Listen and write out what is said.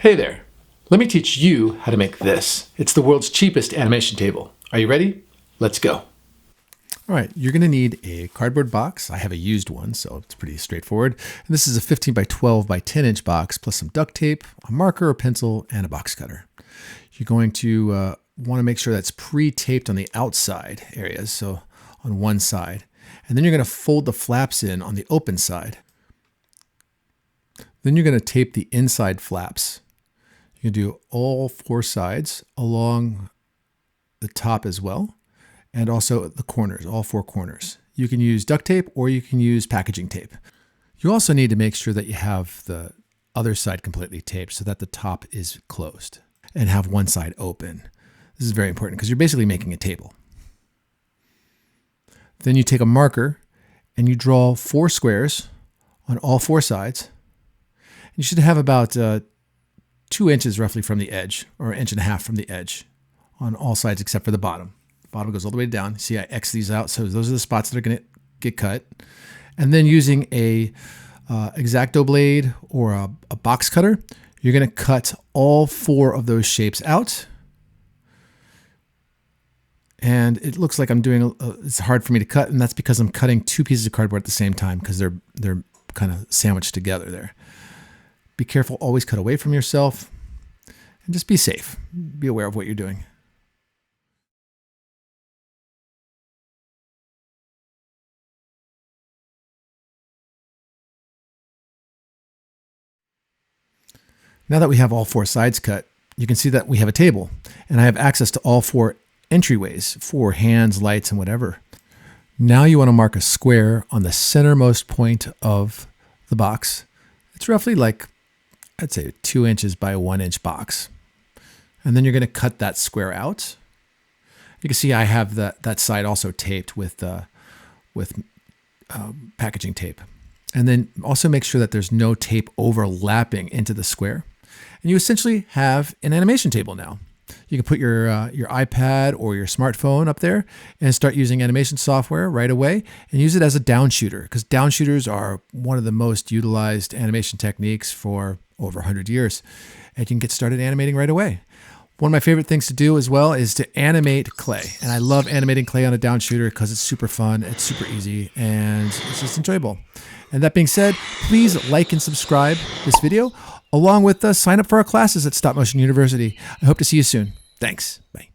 Hey there. Let me teach you how to make this. It's the world's cheapest animation table. Are you ready? Let's go. All right, you're going to need a cardboard box. I have a used one, so it's pretty straightforward. And this is a 15 by 12 by 10 inch box, plus some duct tape, a marker, a pencil, and a box cutter. You're going to want to make sure that's pre-taped on the outside areas, so on one side. And then you're going to fold the flaps in on the open side. Then you're going to tape the inside flaps. You can do all four sides along the top as well, and also the corners, all four corners. You can use duct tape or you can use packaging tape. You also need to make sure that you have the other side completely taped so that the top is closed and have one side open. This is very important because you're basically making a table. Then you take a marker and you draw 4 squares on all 4 sides. You should have about 2 inches roughly from the edge, or 1.5 inches from the edge on all sides except for the bottom. The bottom goes all the way down. See, I X these out, so those are the spots that are going to get cut. And then using a X-Acto blade or a box cutter, you're going to cut all 4 of those shapes out. And it looks like I'm doing, it's hard for me to cut, and that's because I'm cutting 2 pieces of cardboard at the same time because they're kind of sandwiched together there. Be careful, always cut away from yourself, and just be safe. Be aware of what you're doing. Now that we have all 4 sides cut, you can see that we have a table, and I have access to all 4 entryways for hands, lights, and whatever. Now you want to mark a square on the centermost point of the box. It's roughly like, I'd say 2 inches by 1 inch box. And then you're going to cut that square out. You can see I have that side also taped with packaging tape. And then also make sure that there's no tape overlapping into the square. And you essentially have an animation table now. You can put your iPad or your smartphone up there and start using animation software right away and use it as a downshooter, because downshooters are one of the most utilized animation techniques for over 100 years. And you can get started animating right away. One of my favorite things to do as well is to animate clay. And I love animating clay on a downshooter because it's super fun, it's super easy, and it's just enjoyable. And that being said, please like and subscribe this video, along with sign up for our classes at Stop Motion University. I hope to see you soon. Thanks. Bye.